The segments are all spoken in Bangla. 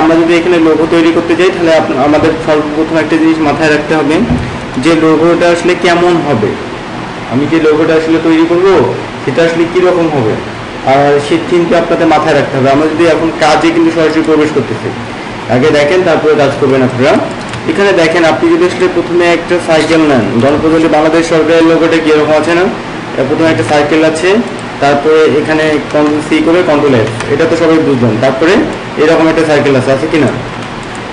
আমরা যদি এখানে লোগো তৈরি করতে যাই তাহলে আমাদের সর্বপ্রথম একটা জিনিস মাথায় রাখতে হবে যে লোগোটা আসলে কেমন হবে। আমি যে লোগোটা আসলে তৈরি করব সেটা আসলে কীরকম হবে, আর সে চিন্তা আপনাদের মাথায় রাখতে হবে। আমরা যদি এখন কাজে কিন্তু সরাসরি প্রবেশ করতেছি, আগে দেখেন তারপরে কাজ করবেন আপনারা। এখানে দেখেন আপনি যদি আসলে প্রথমে একটা সাইকেল নেন, গণপ্রজাতন্ত্রী বাংলাদেশ সরকারের লোগোটা কীরকম আছে না, প্রথমে একটা সাইকেল আছে, তারপরে এখানে কন্ট্রোল সি করে কন্ট্রোল এফ, এটা তো সবাই বুঝবেন। তারপরে এরকম একটা সাইকেল আছে কি না,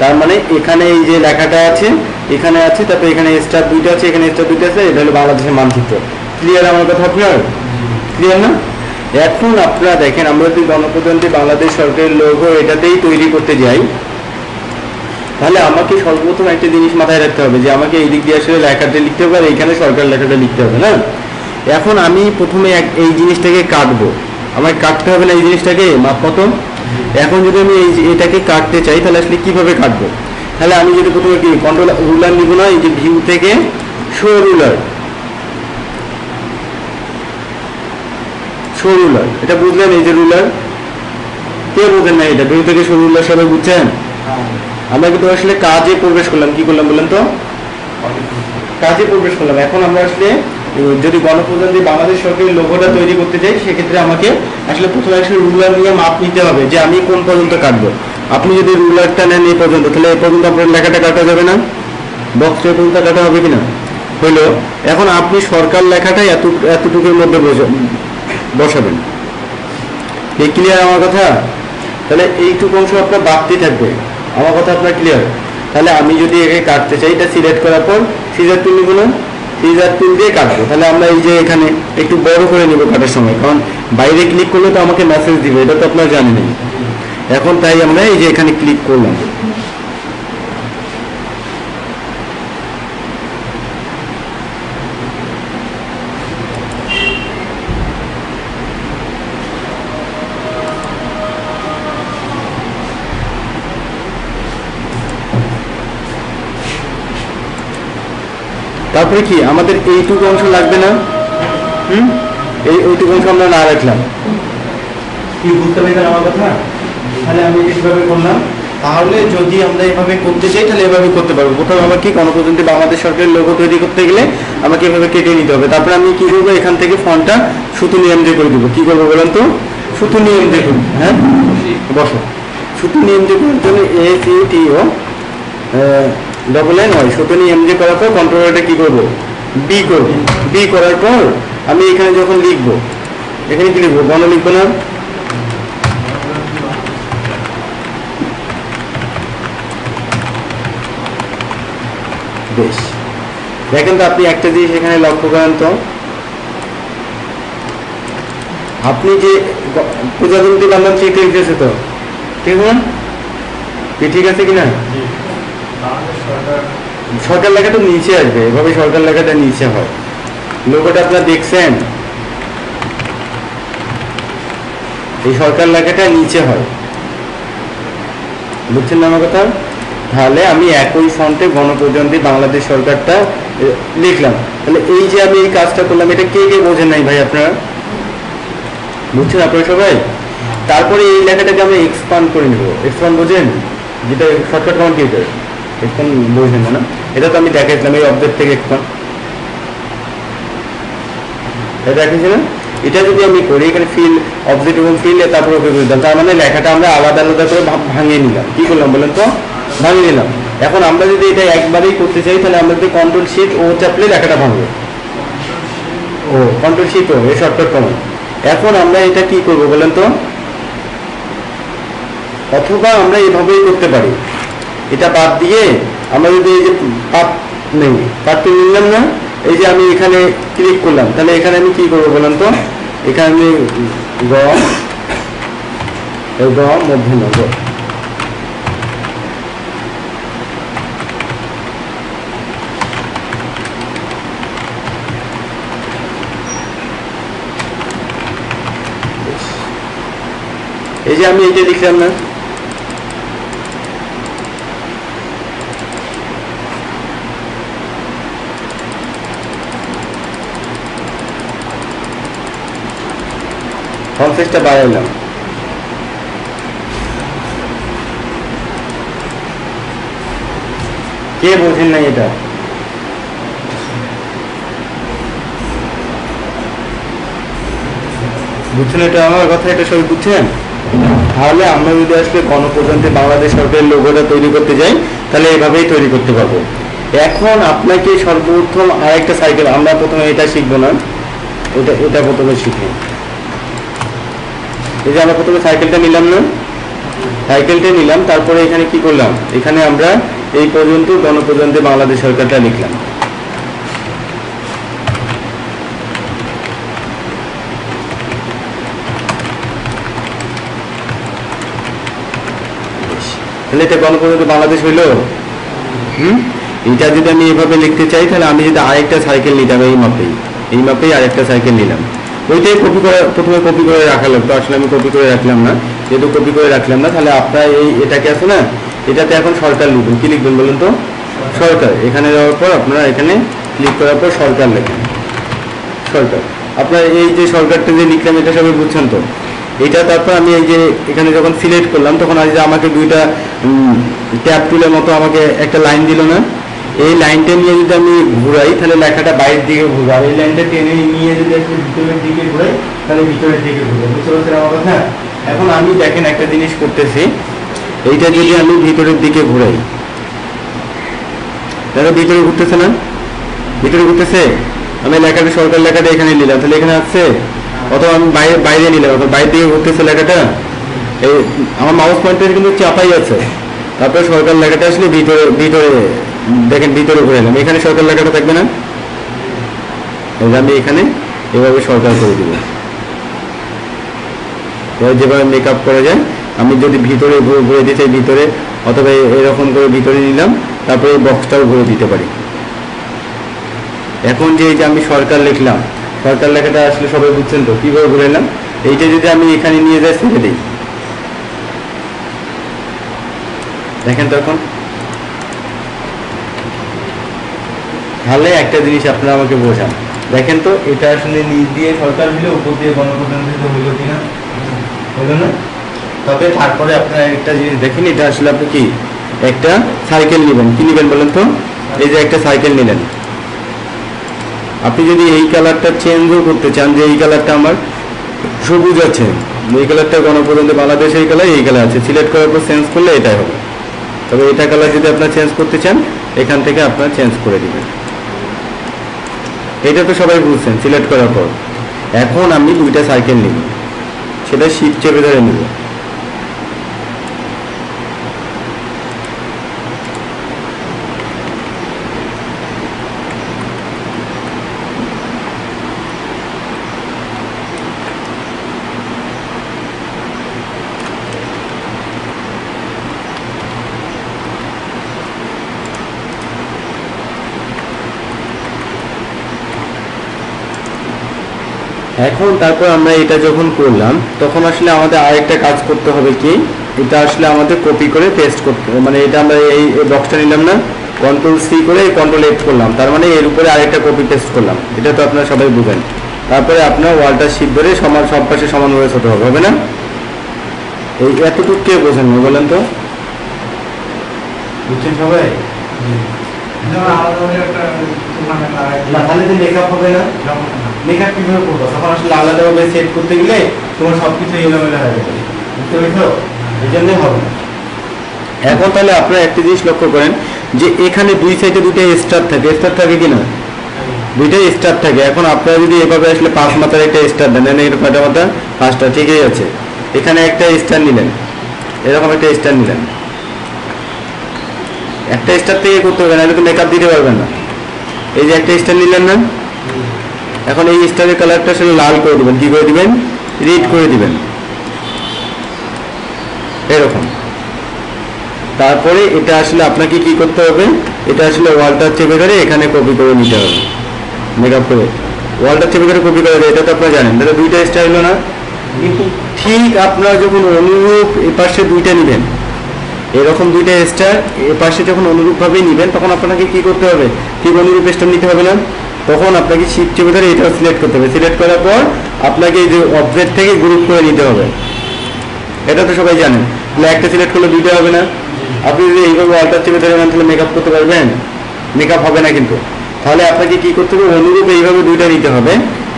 তার মানে এখানে এই যে লেখাটা আছে এখানে আছে, তারপরে এখানে স্টার দুইটা আছে, এখানে স্টার দুইটা আছে, এটা হলো বাংলাদেশের মানচিত্র। ক্লিয়ার আমার কথা আপনার? ক্লিয়ার না? এখন আপনারা দেখেন আমরা যদি গণপ্রজাতন্ত্রী বাংলাদেশ সরকারের লোগো এটাতেই তৈরি করতে যাই তাহলে আমাকে সর্বপ্রথম একটা জিনিস মাথায় রাখতে হবে যে আমাকে এই দিক দিয়ে আসলে লেখাটা লিখতে হবে আর এইখানে সরকার লেখাটা লিখতে হবে না। এখন আমি প্রথমে এই জিনিসটাকে কাটবো, আমার কাটতে হবে না এই জিনিসটাকে মাপ কত। এখন যদি আমি এটাকে কাটতে চাই তাহলে আসলে কিভাবে কাটবো, তাহলে আমি যদি প্রথমে কি কন্ট্রোল রুলার নিব না, এই যে ভিউ থেকে শো রুলার, শো রুলার এটা বুঝলেন? এই যে রুলার, কে বুঝেন না এটা? ভিউ থেকে শো রুলার সবাই বুঝছেন? আমরা কিন্তু আসলে কাজে প্রবেশ করলাম, কি করলাম বলেন তো? কাজে প্রবেশ করলাম। এখন আমরা আসলে যদি গণপ্রজাতন্ত্রী বাংলাদেশ সরকারের লোগোটা তৈরি করতে চাই সেক্ষেত্রে আমাকে আসলে প্রথমে আসলে রুলার নিয়ে মাপ নিতে হবে যে আমি কোন পর্যন্ত কাটবো। আপনি যদি রুলারটা নেন এই পর্যন্ত, তাহলে এই পর্যন্ত আপনার লেখাটা কাটা যাবে না, বক্সটা পর্যন্ত কাটা হবে কিনা? হইলো। এখন আপনি সরকার লেখাটা এতটুকুর মধ্যে বসাবেন। এই ক্লিয়ার আমার কথা? তাহলে এইটুকু অংশ আপনার বাড়তি থাকবে, আমার কথা আপনার ক্লিয়ার? তাহলে আমি যদি একে কাটতে চাই, এটা সিলেক্ট করার পর সিজার টুল নিব না, সিজার টুল দিয়ে কাটবো। তাহলে আমরা এই যে এখানে একটু বড় করে নিব কাটার সময়, কারণ বাইরে ক্লিক করলে তো আমাকে মেসেজ দিবে, এটা তো আপনারা জানেন। এখন তাই আমরা এই যে এখানে ক্লিক করলাম। তারপরে কি আমাদের এইটুকু অংশ লাগবে না? এইটুকু অংশ আমরা না রাখলাম, কি বুঝতে পারছেন আমার কথা? তাহলে আমি কিভাবে করলাম, তাহলে যদি আমরা এভাবে করতে চাই তাহলে এভাবে করতে পারবো। প্রথমে আমার কি গণপ্রজাতন্ত্রী বাংলাদেশ সরকারের লোগো তৈরি করতে গেলে আমাকে এভাবে কেটে নিতে হবে। তারপরে আমি কি করবো, এখান থেকে ফন্টটা সুতো নিয়ম দিয়ে করে দেবো। কি করবো বলেন তো? সুতো নিয়ম দিয়ে করবো। হ্যাঁ বসো। সুতো নিয়ম দিয়ে করার জন্য SUTO $N সুতো নিয়ম দিয়ে করার পর কন্ট্রোলারটা কি করবো, বি করবো। বি করার পর আমি এখানে যখন লিখবো, এখানে কি লিখবো, গণ লিখবো না, বেশ। দেখেন তো আপনি একটা জিনিস এখানে লক্ষ্য করেন তো, আপনি যে প্রজাতন্ত্রী বাংলা ঠিক লিখতেছে তো, ঠিক না? ঠিক আছে কিনা? সরকার লেখাটা নিচে আসবে, এভাবে সরকার লেখাটা নিচে হয়। লোগোটা আপনারা দেখছেন, এই সরকার লেখাটা নিচে হয়, বুঝছেন না আমার কথা? তাহলে আমি একই ফন্টে গণপ্রজাতন্ত্রী বাংলাদেশ সরকারটা লিখলাম। তাহলে এই যে আমি এই কাজটা করলাম, এটা কে কে বোঝেন নাই ভাই? আপনারা বুঝছেন আপনারা সবাই? তারপরে এই লেখাটাকে আমি এক্সপান্ড করে নেব। এক্সপান্ড বোঝেন, যেটা শর্টকাট কমান্ড কি? এক্সপান্ড বোঝেন না? এটা তো আমি দেখাইছিলাম এই অবজেক্ট থেকে এক্সপান্ড, এটা দেখাইছিলাম। এটা যদি আমি করি এখানে ফিল অবজেক্ট এবং ফিল, তারপরে ওকে করে দিলাম, তার মানে লেখাটা আমরা আলাদা আলাদা করে ভাঙিয়ে নিলাম। কি করলাম বলেন তো? ভাঙিয়ে নিলাম। এখন আমরা যদি এটা একবারেই করতে চাই তাহলে আমরা যদি কন্ট্রোল শিট ও চাপলে লেখাটা ভাঙবে। ও কন্ট্রোল শিট ও, এই শর্টকাট কমান্ড। এখন আমরা এটা কি করবো বলেন তো? অথবা আমরা এভাবেই করতে পারি, এটা বাদ দিয়ে আমরা যদি এই যে পাত নেই, পাতটি নিলাম না, এই যে আমি এখানে ক্লিক করলাম, তাহলে এখানে আমি কি করবো বলেন তো? এখানে আমি মধ্যে নেব, এই যে আমি এইটা লিখলাম না, ফন্ট সাইজটা বাড়াইলাম। কে বোঝেন না এটা? বুঝছেন এটা আমার কথা? এটা সবাই বুঝছেন? তাহলে আমরা যদি আসলে গণপ্রজাতন্ত্রী বাংলাদেশ সরকারের লোগোটা তৈরি করতে যাই তাহলে এভাবেই তৈরি করতে পারবো। এখন আপনাকে সর্বপ্রথম আরেকটা সাইকেল, আমরা প্রথমে এটা শিখবো না, এটা প্রথমে শিখবো। এই যে আমরা প্রথমে সাইকেলটা নিলাম না, সাইকেলটা নিলাম, তারপরে এখানে কি করলাম, এখানে আমরা এই পর্যন্ত গণপ্রজাতন্ত্রী বাংলাদেশ সরকারটা লিখলাম। তাহলে এটা গণপ্রজাতন্ত্রী বাংলাদেশ হইলো। এটা যদি আমি এভাবে লিখতে চাই তাহলে আমি যদি আরেকটা সাইকেল নিতাম এই মাপেই আরেকটা সাইকেল নিলাম, ওইটাই কপি করে প্রথমে কপি করে রাখা লাগতো। আসলে আমি কপি করে রাখলাম না, যেহেতু কপি করে রাখলাম না তাহলে আপনার এটাকে আছে না, এটাতে এখন সরকার লিখবেন। কি লিখবেন বলুন তো? সরকার। এখানে যাওয়ার পর আপনারা এখানে ক্লিক করার পর সরকার লেখেন, সরকার। আপনার এই যে সরকারটা যে লিখলাম এটা সবাই বুঝছেন তো? এটা তারপর আমি এই যে এখানে যখন সিলেক্ট করলাম তখন আজ আমাকে দুইটা ট্যাব টুলের মতো আমাকে একটা লাইন দিল না, এই লাইনটা নিয়ে যদি আমি ঘুরাই তাহলে লেখাটা বাইরের দিকে ঘুরবে, আর এই লাইনটা টেনে নিয়ে যদি একটু ভিতরের দিকে ঘুরাই তাহলে ভিতরের দিকে ঘুরবে। বুঝতে পারছেন আমার কথা? এখন আমি দেখেন একটা জিনিস করতেছি, এইটা যদি আমি ভিতরের দিকে ঘুরাই, দেখো ভিতরে ঘুরতেছে না? ভিতরে ঘুরতেছে। আমি লেখাটা সরকার লেখাটা এখানে নিলাম, তাহলে এখানে আসছে। অথবা আমি বাইরে নিলাম, অথবা বাইরে দিকে ঘুরতেছে লেখাটা, এই আমার মাউস পয়েন্টার কিন্তু চাপাই আছে। তারপরে সরকার লেখাটা আসলে ভিতরে দেখেন ভিতরে ঘুরে এলাম, এখানে সরকার লেখাটা থাকবে না, আমি এখানে এভাবে সরকার করে দিব। যেভাবে মেকআপ করা যায়, আমি যদি ভিতরে ঘুরে দিতে চাই ভিতরে, অথবা এরকম করে ভিতরে নিলাম, তারপরে এই বক্সটাও ঘুরে দিতে পারি। এখন যে এই যে আমি সরকার লিখলাম, সরকার লেখাটা আসলে সবাই বুঝছেন তো কিভাবে ঘুরে এলাম? এইটা যদি আমি এখানে নিয়ে যাই ছেড়ে দিই, দেখেন তো এখন। তাহলে একটা জিনিস আপনারা আমাকে বোঝান, দেখেন তো এটা আসলে নিচ দিয়ে সরকার হইলে উপর দিয়ে গণপ্রজাতন্ত্রী হইল কিনা? হইল না? তবে তারপরে আপনারা একটা জিনিস দেখেন, এটা আসলে আপনি কি একটা সাইকেল নেবেন, কি নেবেন বলেন তো? এই যে একটা সাইকেল নিলেন, আপনি যদি এই কালারটা চেঞ্জও করতে চান, যে এই কালারটা আমার সবুজ আছে, এই কালারটা গণপ্রজাতন্ত্রী বাংলাদেশ এই কালার আছে, সিলেক্ট করার পর চেঞ্জ করলে এটাই হবে। তবে এটা কালার যদি আপনার চেঞ্জ করতে চান এখান থেকে আপনার চেঞ্জ করে দিবেন। এটা তো সবাই বুঝছেন সিলেক্ট করার পর। এখন আমি দুইটা সাইকেল নিব, সেটা শিফট চেপে ধরে নিব। এখন তারপর আমরা এটা যখন করলাম তখন আসলে আমাদের আরেকটা কাজ করতে হবে, কি এটা আসলে আমাদের কপি করে পেস্ট করতে হবে। মানে এটা আমরা এই বক্সটা নিলাম না, Ctrl+C করে Ctrl+H করলাম, তার মানে এর উপরে আরেকটা কপি পেস্ট করলাম। এটা তো আপনারা সবাই বুঝেন। তারপরে আপনার ওয়ালটা শিফট ধরে সব পাশে সমানভাবে ছোট হবে না? এই এতটুকু কে বোঝেন না বলেন তো? বুঝছেন সবাই? তাহলে তো মেকআপ হবে না। মেকআপ কিভাবে করবো? তখন আসলে আলাদাভাবে সেট করতে গেলে তোমার সবকিছু এলোমেলো হয়ে যাবে, বুঝতে পেরেছো? এই জন্যই হবে না। এখন তাহলে আপনারা একটা জিনিস লক্ষ্য করেন যে এখানে দুই সাইডে দুইটা স্টার থাকে কিনা? দুইটাই স্টার থাকে। এখন আপনারা যদি এভাবে আসলে 5 মাথার একটা স্টার দেন, এটা কয়টা মাথা? 5টা, ঠিকই আছে। এখানে একটা স্টার নিলেন, এরকম একটা স্টার নিলেন, একটা স্টার থেকে করতে হবে না, তো মেকআপ দিতে পারবেন না। এই যে একটা স্টার নিলেন না, এখন এই স্টারের কালারটা আসলে লাল করে দিবেন। কি করে দিবেন? রেড করে দিবেন, এরকম। তারপরে এটা আসলে আপনাকে কি করতে হবে? এটা আসলে ওয়ালটা চেপে ধরে এখানে কপি করে নিতে হবে, মেকআপ করে ওয়ালটা চেপে ধরে কপি করে। এটা তো আপনারা জানেন, তাহলে দুইটা স্টার হলো না? কিন্তু ঠিক আপনারা যখন অনুরূপ এপাশে দুইটা নেবেন, এরকম দুইটা স্টার এপাশে যখন অনুরূপভাবে নেবেন তখন আপনাকে কি করতে হবে? ঠিক অনুরূপ স্টার নিতে হবে না? তখন আপনাকে শিফট চেপে ধরে এটাও সিলেক্ট করতে হবে। সিলেক্ট করার পর আপনাকে এই যে অবজেক্ট থেকে গ্রুপ করে নিতে হবে। এটা তো সবাই জানেন। একটা সিলেক্ট করলে দুইটা হবে না? আপনি যদি এইভাবে অল্টার চেপে ধরে নেন তাহলে মেকআপ করতে পারবেন? মেকআপ হবে না কিন্তু। তাহলে আপনাকে কি করতে হবে, অনুরূপ এইভাবে দুইটা নিতে হবে।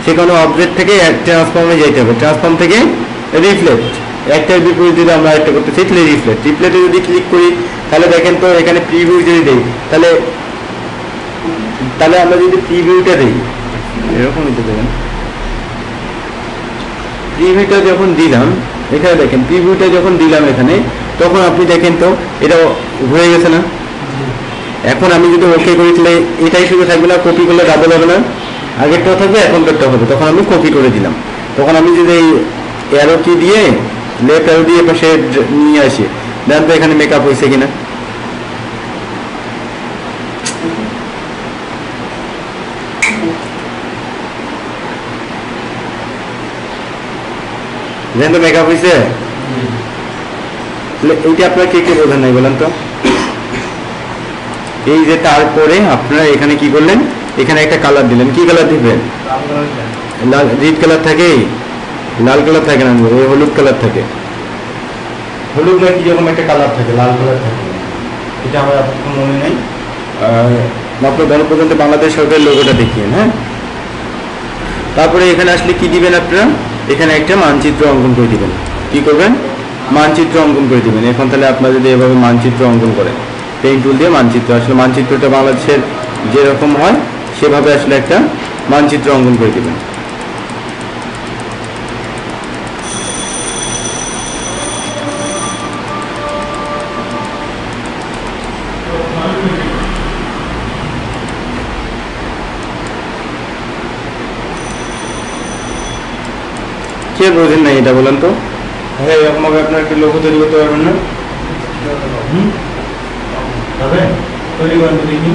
সেখানে অবজেক্ট থেকে ট্রান্সফর্মে যেতে হবে, ট্রান্সফর্ম থেকে রিফ্লেক্ট, একটার বিপরীত যদি আমরা একটা করতে চাই তাহলে রিফ্লেক্ট। রিফ্লেক্টে যদি ক্লিক করি তাহলে দেখেন তো এখানে প্রিভিউ যদি দেই তাহলে তাহলে আমরা যদি প্রিভিউটা দিই এরকম নিতে দেবেন। প্রিভিউটা যখন দিলাম এখানে দেখেন, প্রিভিউটা যখন দিলাম এখানে, তখন আপনি দেখেন তো এটা হয়ে গেছে না? এখন আমি যদি ওকে করি তাহলে এটাই শুধু থাকবে না, কপি করলে ডাবল হবে না, আগেরটাও থাকবে এখনকারটাও হবে। তখন আমি কপি করে দিলাম। তখন আমি যদি এই অ্যারো কি দিয়ে লেফট অ্যারো দিয়ে পাশে নিয়ে আসি, দেন তো এখানে মেকআপ হয়েছে কিনা। দেন তো মেকআপ হয়েছে। এইটা আপনার কে কে বোঝেন নাই বলেন তো? এই যে তারপরে আপনারা এখানে কি করলেন, এখানে একটা কালার দিলেন। কি কালার দিবেন? লাল, রেড কালার থাকে, লাল কালার থাকে না, হলুদ কালার থাকে। হলুদ নাকি যেরকম একটা কালার থাকে, লাল কালার থাকে, এটা আমার আপনার মনে নেই। মাত্র গণপ্রজাতন্ত্রী বাংলাদেশ সরকারের লোগোটা দেখিয়ে। হ্যাঁ, তারপরে এখানে আসলে কি দিবেন আপনারা, এখানে একটা মানচিত্র অঙ্কন করে দিবেন। কি করবেন? মানচিত্র অঙ্কন করে দিবেন। এখন তাহলে আপনারা যদি এভাবে মানচিত্র অঙ্কন করেন, পেইন্ট টুল দিয়ে মানচিত্র, আসলে মানচিত্রটা বাংলাদেশের যেরকম হয় সেভাবে আসলে একটা মানচিত্র অঙ্কন করে দিবেন। কে বোঝেন না এটা বলেন তো? হ্যাঁ, এরকম ভাবে আপনার একটা লোগো তৈরি করতে পারবেন না? তৈরি করেন তো দেখি।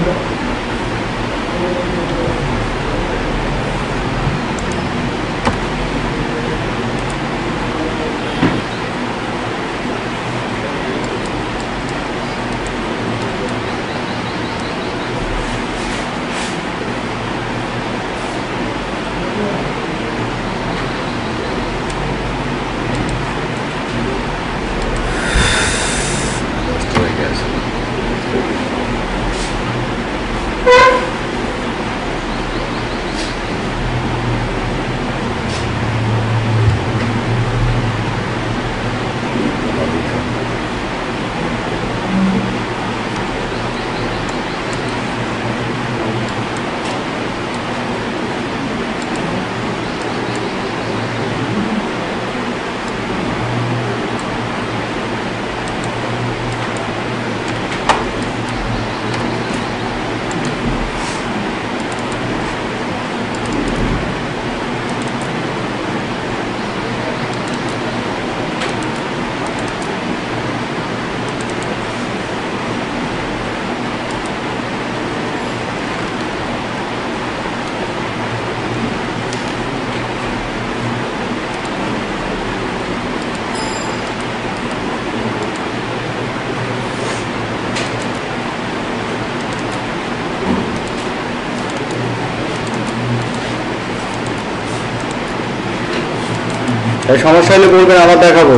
সমস্যা হলে বলবেন, আবার দেখাবো।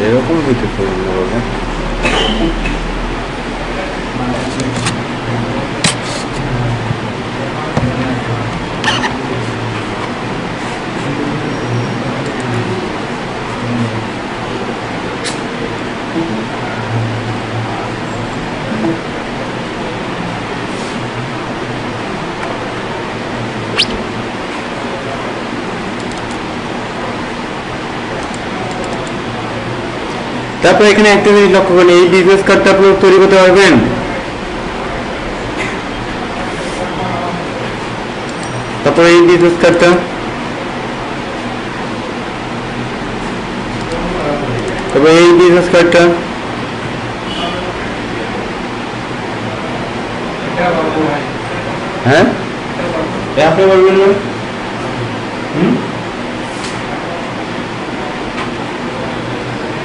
এরকম হইতে পারে না বাবা। তারপর এখানে একটা জিনিস লক্ষ্য করেন, এই বিজনেস কার্ডটা আপনি তৈরি করতে পারবেন। তারপরে এই বিজনেস কার্ডটা তবে এই বিজনেস কার্ডটা হ্যাঁ আপনি বলবেন না?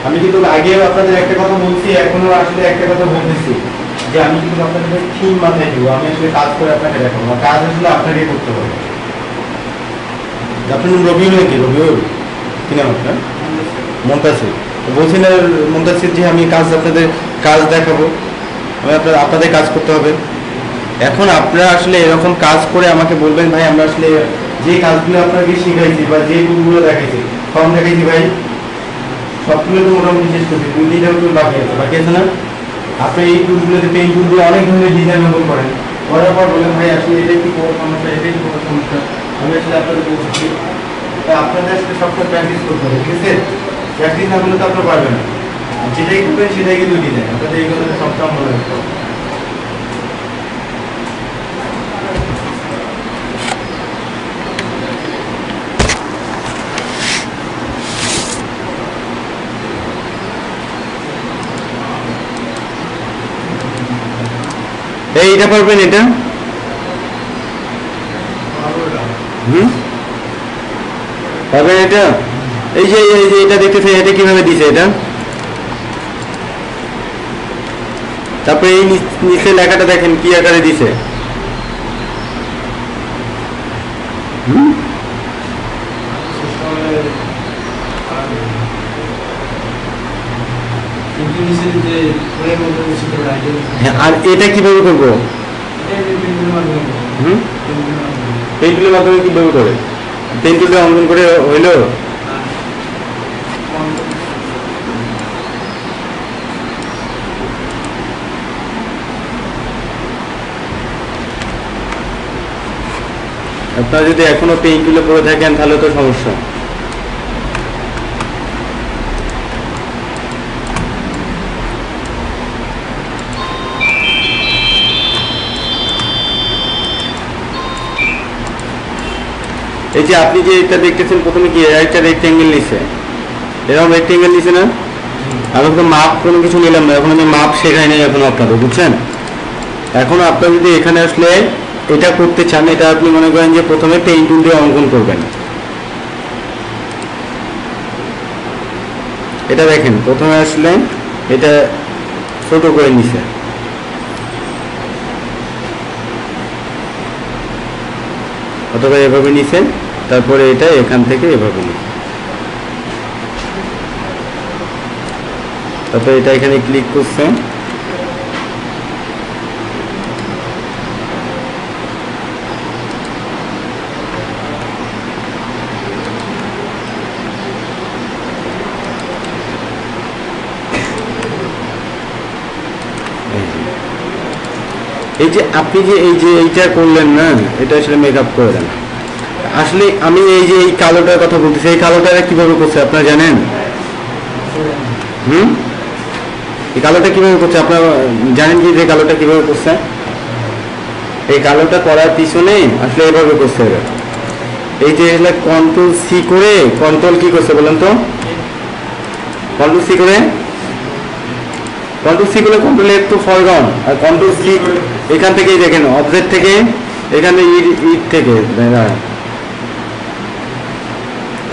আমি কিন্তু আগেও আপনাদের একটা কথা বলছি, এখনো আসলে একটা কথা বলতেছি যে আমি কিন্তু আপনাদের থিম মাথায় দিব, আমি আসলে কাজ করে আপনাকে দেখাবো, কাজ আসলে আপনাকে করতে হবে। আপনার নাম রবিউল নাকি? রবিউল কি নাম আপনার? মুনতাসির। বলছিলেন মুনতাসির যে আমি কাজ আপনাদের কাজ দেখাবো, আমি আপনাদের কাজ করতে হবে। এখন আপনারা আসলে এরকম কাজ করে আমাকে বলবেন ভাই আমরা আসলে যে কাজগুলো আপনাকে শিখাইছি বা যে টুলগুলো দেখাইছি কম দেখাইছি ভাই, সবগুলো তো মোটামুটি শেষ করছি, 2-3টা টুল বাকি আছে না? আপনি এই টুলগুলোতে পেইন্ট টুল দিয়ে অনেক ধরনের ডিজাইন অঙ্কন করেন, করার পর বলেন ভাই আসলে এটাই কি কোনো সমস্যা, এটাই কি কোনো সমস্যা। আমি আসলে আপনাদের বলছি আপনাদের আসলে সবসময় প্র্যাকটিস করতে হবে, ঠিক আছে? প্র্যাকটিস না করলে তো আপনারা পারবেন না, যেটাই করবেন সেটাই কিন্তু ডিজাইন, আপনাদের এইগুলো সবসময় মনে রাখতে হবে। এইটা পারবেন? এটা পারবেন? এটা এই যে এটা দেখতেছে, এটা কিভাবে দিছে এটা? তারপরে এই নিচে লেখাটা দেখেন কি আকারে দিছে। আর এটা কিভাবে করবো? পেন্টুলের মাধ্যমে কিভাবে করে? পেন্টুলে অঙ্কন করে হইলো? আপনারা যদি এখনো পেন্টুলে পড়ে থাকেন তাহলে তো সমস্যা। এই যে আপনি যে এটা দেখতেছেন প্রথমে কি একটা রেক্টেঙ্গেল নিছে, এরকম রেক্টেঙ্গেল নিছে না? আমি তো মাপ কোনো কিছু নিলাম না, এখন আমি মাপ শেখাই নাই এখনো আপনাদের, বুঝছেন? এখন আপনারা যদি এখানে আসলে এটা করতে চান, এটা আপনি মনে করেন যে প্রথমে পেইন্ট টুল দিয়ে অঙ্কন করবেন। এটা দেখেন প্রথমে আসলে এটা ছোট করে নিছে, অথবা এভাবে নিছেন, তারপরে এটা এখান থেকে এভাবে নিছেন, তারপরে এটা এখানে ক্লিক করছেন, এই যে আপনি যে এইটা করলেন না, এটা আসলে মেকআপ করে দেন। আসলে আমি এই যে এই কালোটার কথা বলতেছি, এই কালোটা কিভাবে করছে আপনারা জানেন? এই কালোটা কিভাবে করছে আপনারা জানেন কি? যে কালোটা কিভাবে করছে, এই কালোটা করার পিছনে আসলে এভাবে করছে। এই যে কন্ট্রোল সি করে, কন্ট্রোল কি করছে বলেন তো? কন্ট্রোল সি করে কন্ট্রোল এফ টু ফরগ্রাউন্ড, আর কন্ট্রোল সি এখান থেকে দেখেন অবজেক্ট থেকে এখানে ইট থেকে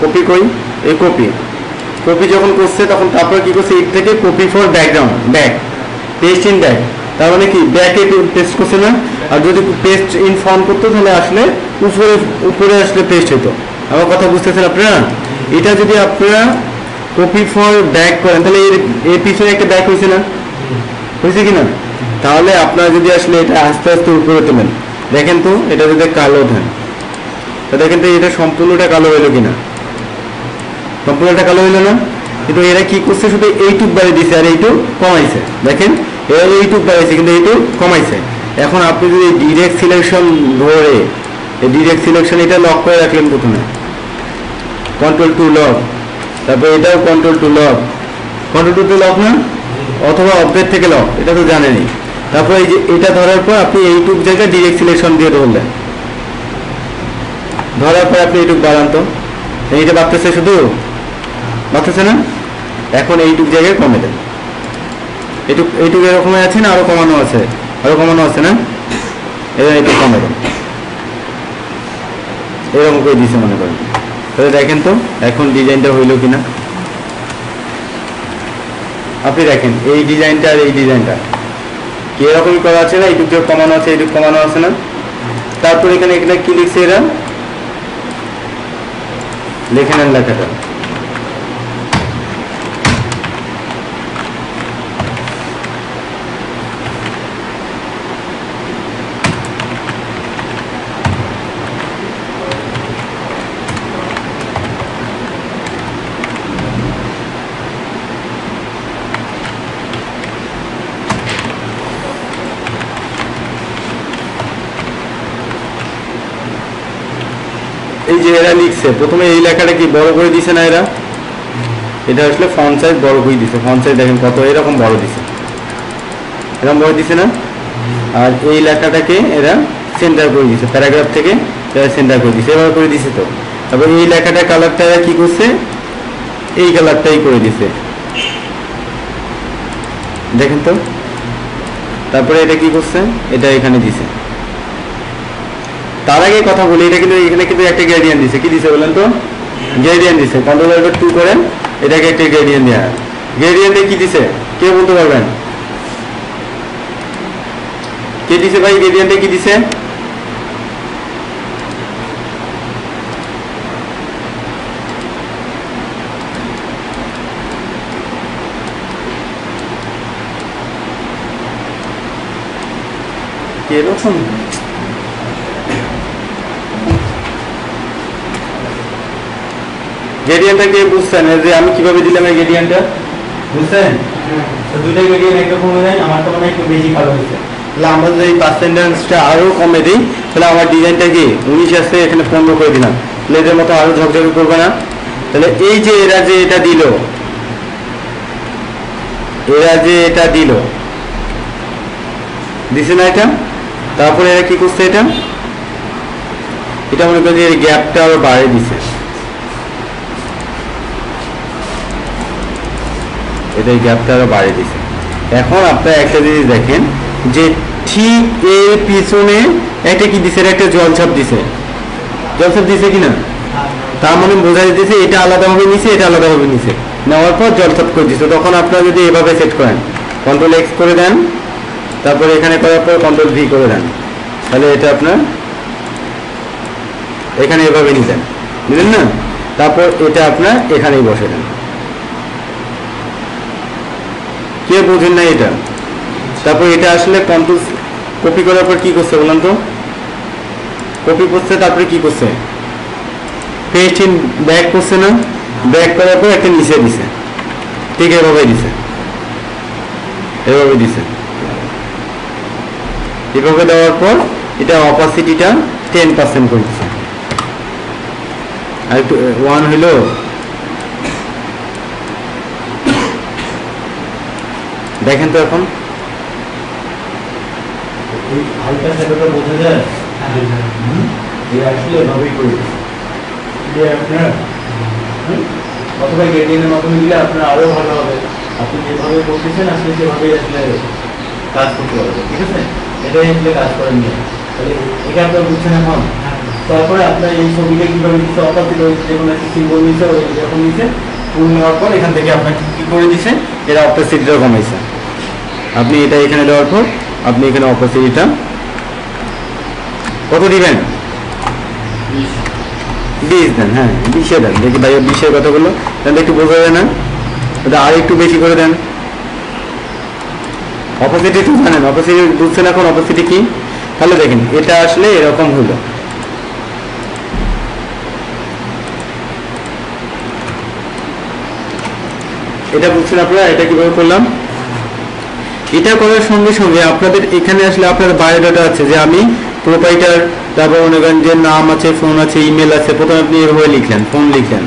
কপি কই, এই কপি যখন করছে তখন তারপরে কি করছে, ইট থেকে copy for background, back paste in back, তার মানে কি ব্যাকে পেস্ট করছে না? আর যদি পেস্ট ইন ফর্ম করতো তাহলে আসলে উপরে আসলে পেস্ট হতো। আমার কথা বুঝতেছেন আপনারা? এটা যদি আপনারা কপি ফর ব্যাক করেন তাহলে এর পিছনে একটা ব্যাক হয়েছে না, হয়েছে কিনা? তাহলে আপনারা যদি আসলে এটা আস্তে আস্তে উপরে তোলেন, দেখেন তো এটা যদি কালো দেন, তা দেখেন তো এটা সম্পূর্ণটা কালো হইলো কিনা? সম্পূর্ণটা কালো হইলো না? কিন্তু এরা কি করছে, শুধু এইটুক বাড়ি দিছে আর এইটুক কমাইছে। দেখেন এরা এইটুক বাড়াইছে কিন্তু এইটুক কমাইছে। এখন আপনি যদি ডিরেক্ট সিলেকশন ধরে, এই ডিরেক্ট সিলেকশন এটা লক করে রাখলেন প্রথমে, কন্ট্রোল টু লক, তারপর এটাও control to lock, control to lock না, অথবা অবজেক্ট থেকে লক, এটা তো জানেনই। তারপর এই যে এটা ধরার পর আপনি এইটুক জায়গায় ডিরেক্ট সিলেকশন দিয়ে ধরলেন, ধরার পর আপনি এইটুক বাড়ান তো, এইটা বাড়তেছে, শুধু বাড়তেছে না? এখন এইটুক জায়গায় কমে দেন, এইটুক এরকম আছে না, আরো কমানো আছে, আরো কমানো আছে না, এবার একটু কমে দেন, এরকম করে দিছে মনে করেন। তাহলে দেখেন তো এখন ডিজাইনটা হইল কিনা। আপনি দেখেন এই ডিজাইনটা আর এই ডিজাইনটা কি এরকম করা আছে না, এইটুক কমানো আছে, এইটুক কমানো আছে না। তারপর এখানে এখানে কি লিখছে, এরা লিখে নেন লেখাটা। এই যে এরা লিখছে প্রথমে এই লেখাটা কি বড় করে দিছে না, এরা এটা আসলে ফন্ট সাইজ বড় করে দিছে, ফন্ট সাইজ দেখেন কত এরকম বড় দিছে, এরকম বড় দিছে না। আর এই লেখাটাকে এরা সেন্টার করে দিছে, প্যারাগ্রাফ থেকে এরা সেন্টার করে দিছে, এভাবে করে দিছে। তো তারপর এই লেখাটা কালারটা এরা কি করছে, এই কালারটাই করে দিছে, দেখেন তো। তারপরে এটা কি করছে, এটা এখানে দিছে। তার আগে কথা বলি, এটা কিন্তু এখানে কিন্তু একটা গ্রেডিয়েন্ট দিছে, কি দিছে বলেন তো, গ্রেডিয়েন্ট দিছে। কন্ট্রোল/2 করেন, এটাকে একটা গ্রেডিয়েন্ট দেয়া, গ্রেডিয়েন্টে কি দিছে কে বলতে পারবেন, কে দিছে ভাই গ্রেডিয়েন্টে কি দিছে? এরকম গ্রেডিয়েন্টটা কে বুঝছেন, যে আমি কিভাবে দিলাম এই গ্রেডিয়েন্টটা, বুঝছেন? তো দুইটা গ্রেডিয়েন্ট একরকম হয়ে যায়, আমারটা মানে একটু বেশি কালো হয়েছে। তাহলে আমাদের এই পার্সেন্টেজটা আরো কমে দিই, তাহলে আমার ডিজাইনটা কি 19 আছে, এখানে 15 করে দিলাম, তাহলে এদের মতো আরো ঝকঝকে করবে না। তাহলে এই যে এরা যে এটা দিল, এরা যে এটা দিল, দিছে না এটা। তারপরে এরা কি করছে, এটা এটা মনে করেন যে এই গ্যাপটা আরো বাড়িয়ে দিছে, এটা এই গ্যাপটা আরো বাড়িয়ে দিছে। এখন আপনারা একটা জিনিস দেখেন যে ঠিক এর পিছনে একটা কি দিছে, একটা জলছাপ দিছে, জলছাপ দিছে কিনা, তার মানে বোঝা যেতেছে এটা আলাদাভাবে নিছে, এটা আলাদাভাবে নিছে, নেওয়ার পর জলছাপ করে দিছে। তখন আপনারা যদি এভাবে সেট করেন, Ctrl+X করে দেন, তারপরে এখানে করার পর Ctrl+V করে দেন, তাহলে এটা আপনার এখানে এভাবে নিলেন, বুঝলেন না। তারপর এটা আপনার এখানেই বসে দেন, কে বোঝেন না এটা। তারপর এটা আসলে কন্ট্রোল কপি করার পর কি করছে বলেন তো, কপি করছে, তারপরে কি করছে, পেস্ট ইন ব্যাক করছে না, ব্যাক করার পর একটা নিচে দিছে, ঠিক এভাবে দিছে, এভাবে দিছে, এভাবে দেওয়ার পর এটা অপাসিটিটা 10% করছে, আর একটু 1 হইলো। দেখেন তো এখন এই হালকা সেটা বোঝা যায়, এই আসলে নবী করে আপনার অথবা গ্রেডিয়েন্টের মাধ্যমে দিলে আপনার আরো ভালো হবে। আপনি যেভাবে করতেছেন আসলে সেভাবেই আসলে কাজ করতে পারবেন, ঠিক আছে, এটাই আসলে কাজ করেন নিয়ে। তাহলে এটা আপনার বুঝছেন এখন। তারপরে আপনার এই ছবিটা কিভাবে দিচ্ছে, অপাসিট যে কোনো একটা সিম্বল নিচ্ছে, ওই যখন নিচ্ছে ফুল নেওয়ার পর এখান থেকে আপনাকে কি করে দিচ্ছে, এরা অপাসিটিটা কমাইছে। আপনি এটা এখানে দেওয়ার পর আপনি এখানে অপাসিটিটা কত দিবেন, 20 দেন, হ্যাঁ 20 দেন, দেখি ভাই 20 কথা বললো, তাহলে একটু বোঝা যায় না, ওটা আর একটু বেশি করে দেন। অপোজিট একটু জানেন, অপোজিট বুঝছেন এখন অপোজিট কি। তাহলে দেখেন এটা আসলে এরকম হলো, এটা বুঝছেন আপনারা, এটা কিভাবে করলাম। এটা করার সঙ্গে সঙ্গে আপনাদের এখানে আসলে আপনার বায়োডাটা আছে, যে আমি প্রোপাইটার, তারপর মনে করেন যে নাম আছে, ফোন আছে, ইমেল আছে, প্রথমে আপনি এভাবে লিখলেন, ফোন লিখলেন,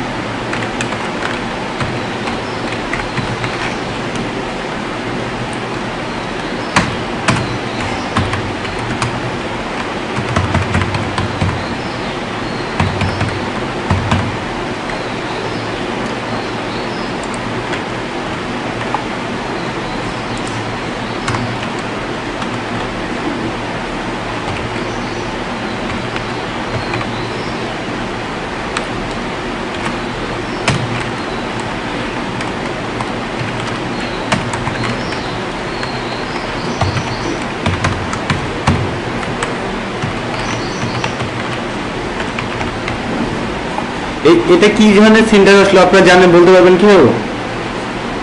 এটা কি ধরনের সেন্টার আসলে আপনারা জানেন, বলতে পারবেন কি?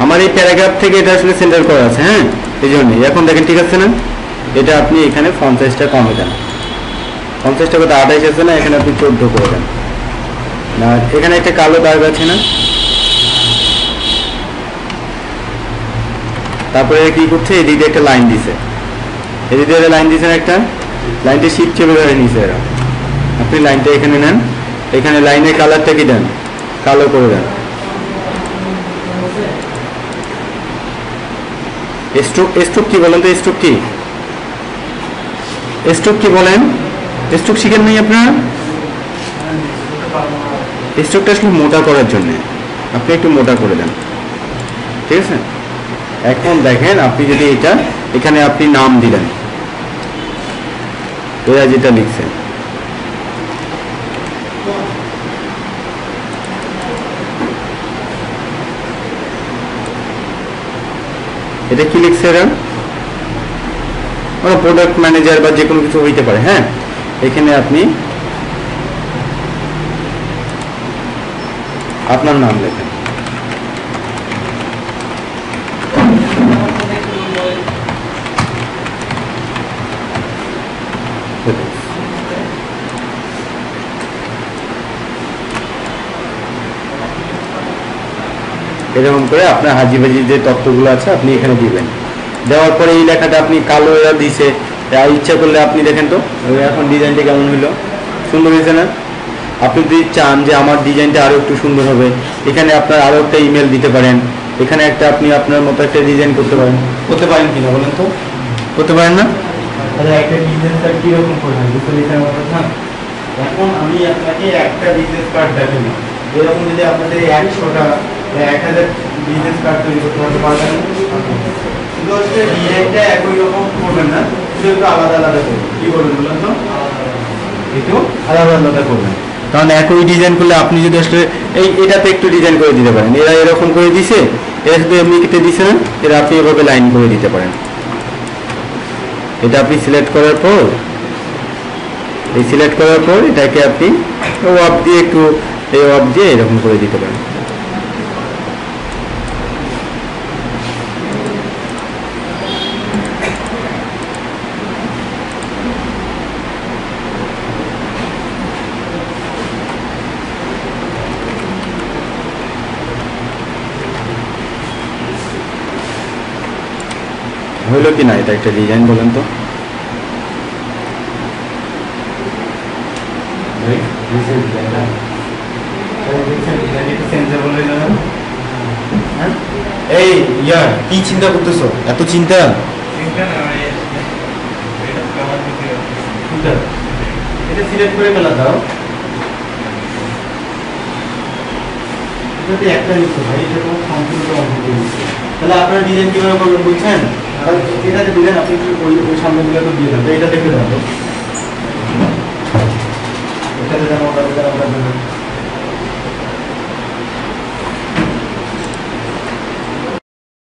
আমার এই প্যারাগ্রাফ থেকে এটা আসলে সেন্টার করা আছে, হ্যাঁ, এই জন্যই। এখন দেখেন ঠিক আছে না, এটা আপনি এখানে ফন্ট সাইজটা কমে দেন, ফন্ট সাইজটা কত 28 আছে না, এখানে আপনি 14 করে দেন। আর এখানে একটা কালো দাগ আছে না, তারপরে কি করছে, এদিকে একটা লাইন দিছে, এদিকে একটা লাইন দিয়েছেন, একটা লাইনটা শীত চেপে ধরে নিছে এরা। আপনি লাইনটা এখানে নেন, এখানে লাইনের কালারটা কি দেন, কালো করে দেন। স্ট্রোক, স্ট্রোক কি বলেন তো? স্ট্রোক কি, স্ট্রোক কি বলেন? স্ট্রোক শিখেন নাই আপনারা? স্ট্রোকটা আসলে মোটা করার জন্য, আপনি একটু মোটা করে দেন, ঠিক আছে? এখন দেখেন, আপনি যদি এটা এখানে আপনি নাম দিলেন, এরা যেটা লিখছেন, এটা কি লিখছে এরা? প্রোডাক্ট ম্যানেজার বা যে কোনো কিছু হইতে পারে, হ্যাঁ। এখানে আপনি আপনার নাম লেখেন, এরকম করে আপনার হাজিবাজি যে তথ্যগুলো আছে আপনি এখানে দিবেন। দেওয়ার পরে এই লেখাটা আপনি কালো এরা দিছে, ইচ্ছা করলে আপনি দেখেন তো এখন ডিজাইনটা কেমন হইলো, সুন্দর হয়েছে না? আপনি যদি চান যে আমার ডিজাইনটা আরও একটু সুন্দর হবে, এখানে আপনার আরও একটা ইমেল দিতে পারেন, এখানে একটা আপনি আপনার মতো একটা ডিজাইন করতে পারেন কিনা বলেন তো? করতে পারেন না? তাহলে একটা বিজনেস কার্ড কীরকম করবেন বুঝতে পেরেছেন আমার কথা? এখন আমি আপনাকে একটা বিজনেস কার্ড দেখেন, এরকম যদি আপনাদের 100টা 1000 বিজনেস কার্ড তৈরি করতে পারবেন, শুধু হচ্ছে ডিজাইনটা একই রকম করবেন না, শুধু একটু আলাদা আলাদা করবেন। কী করবেন বলুন তো? একটু আলাদা আলাদা করবেন, কারণ একই ডিজাইন করলে আপনি যদি আসলে এটাতে একটু ডিজাইন করে দিতে পারেন, এরা এরকম করে দিছে, এরা শুধু এমনি কেটে দিছে না, এরা আপনি এভাবে লাইন করে দিতে পারেন। এটা আপনি সিলেক্ট করার পর, এই সিলেক্ট করার পর এটাকে আপনি ওয়াপ দিয়ে একটু এই ওয়াপ দিয়ে এরকম করে দিতে পারেন। হইলো কি না? এটা একটা ডিজাইন বলেন তো? এই ইয়া কি চিন্তা করতেছো, এত চিন্তা? এটা সিলেক্ট করে ফেলা দাও, একটা লিখছো ভাই, এটা তোমার সম্পূর্ণ তাহলে আপনার ডিজাইন কিভাবে করবেন বুঝছেন? এটাতে দিলেন আপনি ওই সামনেগুলো তো দিয়ে দেবেন, এটা দেখে দেবো, এটাতে যেন